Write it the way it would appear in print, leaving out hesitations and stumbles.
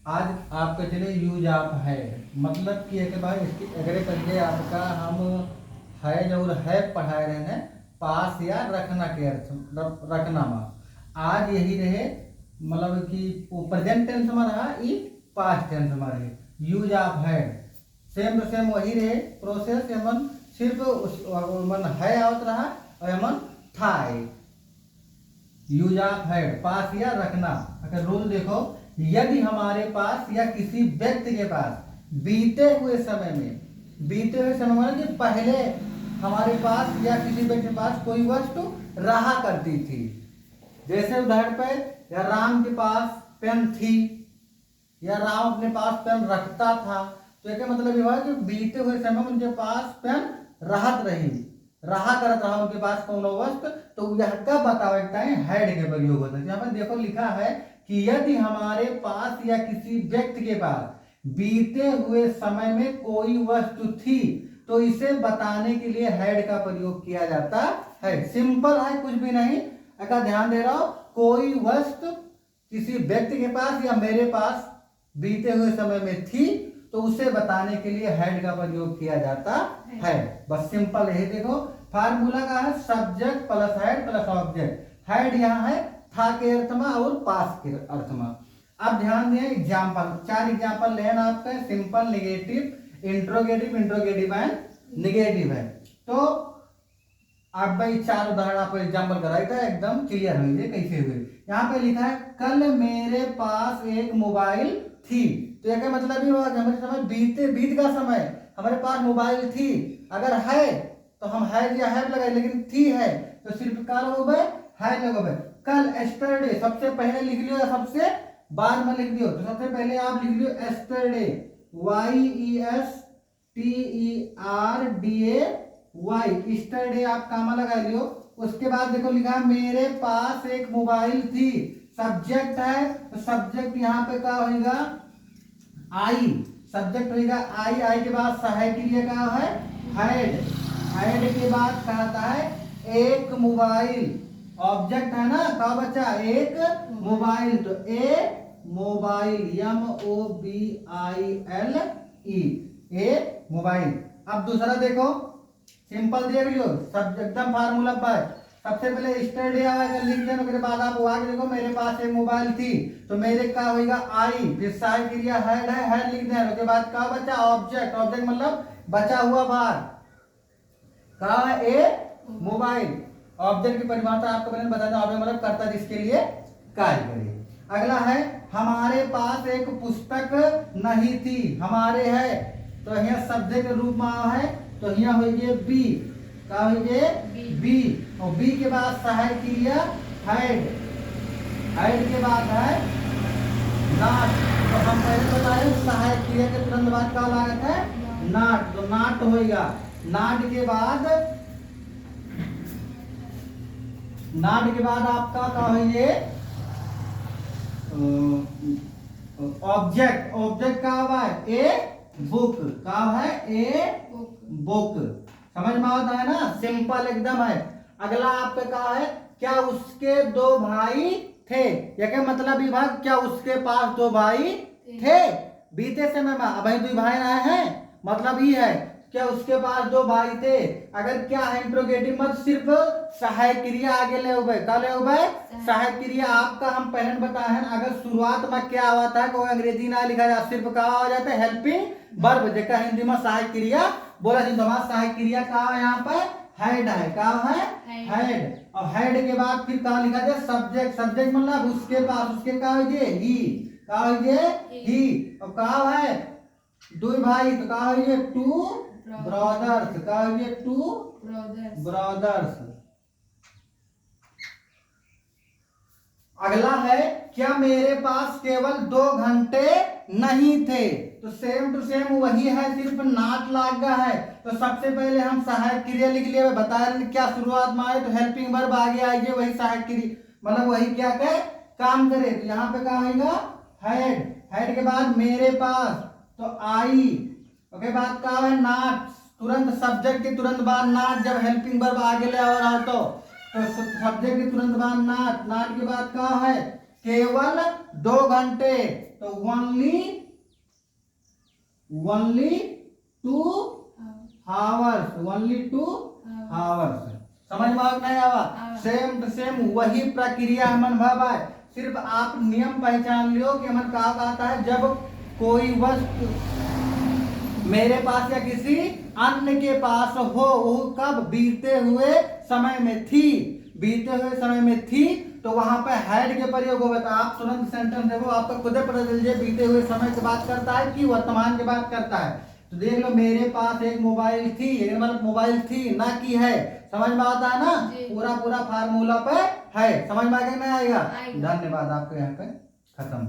आज आपका चले यूज आप है मतलब कि एक बार इसकी अगले पहले आपका हम है और है पढ़ाए रहे हैं पास या रखना के अर्थ रखना में आज यही रहे मतलब कि प्रेजेंट टेंस में रहा ई पास्ट टेंस में रहे यूज आप है सेम टू सेम वही रहे प्रोसेस एमन सिर्फ उस मन है आवत रहा और एमन था यूज ऑफ हैड पास या रखना। अगर रूल देखो यदि हमारे पास या किसी व्यक्ति के पास बीते हुए समय में कि पहले हमारे पास या किसी व्यक्ति के पास कोई वस्तु रहा करती थी, जैसे उदाहरण पे या राम के पास पेन थी या राम अपने पास पेन रखता था, तो इसका मतलब यह है कि बीते हुए समय में उनके पास पेन रहा करत रहा उनके पास कोनो वस्तु, तो यह कब बताओ हैड के प्रयोग होता है। यहाँ पर देखो लिखा है कि यदि हमारे पास या किसी व्यक्ति के पास बीते हुए समय में कोई वस्तु थी तो इसे बताने के लिए हैड का प्रयोग किया जाता है। सिंपल है, कुछ भी नहीं। अगर ध्यान दे रहा हो कोई वस्तु किसी व्यक्ति के पास या मेरे पास बीते हुए समय में थी तो उसे बताने के लिए हैड का प्रयोग किया जाता है। बस सिंपल यही देखो फार्मूला का है subject plus had plus object. Had यहाँ है था के अर्थ में और पास के अर्थ में। अब ध्यान दें एग्जाम्पल, 4 एग्जाम्पल लेना आपका simple negative interrogative and negative है। तो आप भाई 4 उदाहरण आप एग्जाम्पल कराई था एकदम क्लियर हुई कैसे हुए। यहाँ पे लिखा है कल मेरे पास एक मोबाइल थी, तो यह मतलब ये हुआ कि हमारे समय बीत का समय हमारे पास मोबाइल थी। अगर है तो हम है या है लगाए, लेकिन थी है तो सिर्फ कल हो गए है लगोगे। कल एस्टरडे सबसे पहले लिख लियो या सबसे बाद में लिख दियो, तो सबसे पहले आप लिख लियो एस्टरडे YESTERDAY एस्टरडे आप कामा लगा लियो। उसके बाद देखो लिखा है मेरे पास एक मोबाइल थी, सब्जेक्ट है तो सब्जेक्ट यहाँ पे क्या होगा आई, सब्जेक्ट होगा आई के बाद सहायक क्रिया का है हैड के बाद कहता है एक मोबाइल, ऑब्जेक्ट है ना का बच्चा एक मोबाइल, तो ए मोबाइल MOBILE ए मोबाइल। अब दूसरा देखो सिंपल देख लियो सब एकदम फार्मूला पर सबसे पहले एस्टरडे आएगा लिख देना, उसके बाद आप आगे देखो मेरे पास एक मोबाइल थी तो मेरे का होगा आई, फिर सहायक क्रिया हैड है हैड लिख देना, उसके बाद का बचा ऑब्जेक्ट मतलब बचा हुआ भाग का ए मोबाइल। ऑब्जेक्ट की परिभाषा आपको मैंने बता दें ऑब्जेक्ट मतलब करता जिसके लिए कार्य करे। अगला है हमारे पास एक पुस्तक नहीं थी, हमारे है तो यहाँ सब्जेक्ट के रूप में है तो यहाँ होइए बी का होइए बी, और बी के बाद सहायक क्रिया हैड के बाद है नॉट, तो हम पहले बताए सहायक क्रिया के तुरंत बाद का लागत है नॉट, तो नॉट होएगा। नॉट के बाद आपका क्या होइए ऑब्जेक्ट का हुआ है ए बुक, का है ए बुक। समझ में आता है ना, सिंपल एकदम है। अगला आपका क्या है क्या उसके 2 भाई थे, यह क्या मतलब विभाग क्या उसके पास 2 भाई थे बीते समय में, अब 2 भाई आए हैं मतलब ही है क्या उसके पास 2 भाई थे। अगर क्या है इंट्रोगेटिव मत सिर्फ सहायक क्रिया आगे ले उबे का ले उबे सहायक क्रिया आपका हम पहले बताए हैं। अगर शुरुआत में क्या आता है कोई अंग्रेजी ना लिखा जाता सिर्फ क्या हो जाता है हेल्पिंग वर्ब, जेका हिंदी में सहायक क्रिया बोला जी। हमारा सहायक क्रिया का यहाँ पर हेड है का है हेड, और हेड के बाद फिर कहा लिखा जाए सब्जेक्ट मतलब उसके पास उसके का हो ही, और का है 2 भाई तो का हो 2 ब्रदर्स, का हो 2 ब्रदर्स। अगला है क्या मेरे पास केवल 2 घंटे नहीं थे, तो सेम टू सेम वही है सिर्फ नॉट लगा है। तो सबसे पहले हम सहायक क्रिया लिख लिए बता रहे क्या शुरुआत में आए तो हेल्पिंग वर्ब आगे आएगी वही सहायक क्रिया मतलब वही क्या कहे काम करे, तो यहाँ पे क्या होगा हैड के बाद मेरे पास तो आई, उसके बाद क्या है नॉट, तुरंत सब्जेक्ट के तुरंत बाद नॉट, जब हेल्पिंग वर्ब आगे ले आ रहा हो तो सब्जेक्ट के तुरंत बाद नॉट के बाद क्या है केवल 2 घंटे, तो ओनली 2 आवर्स, ओनली 2 आवर्स। समझ में आ नहीं आवा? सेम टू सेम वही प्रक्रिया हमन भाई, सिर्फ आप नियम पहचान लियो कि हमन का कहता है, जब कोई वस्तु मेरे पास या किसी अन्य के पास हो, वो कब बीते हुए समय में थी, बीते हुए समय में थी, तो वहां पे हैड के प्रयोग होगा। तो आप तुरंत सेंटेंस देखो, आपको खुद पता चल जाए बीते हुए समय की बात करता है कि वर्तमान की बात करता है। तो देख लो, मेरे पास एक मोबाइल थी, मतलब मोबाइल थी ना कि है। समझ में आता है ना? पूरा फार्मूला पे है। समझ में आएगा नहीं आएगा? धन्यवाद, आपके यहाँ पे खत्म।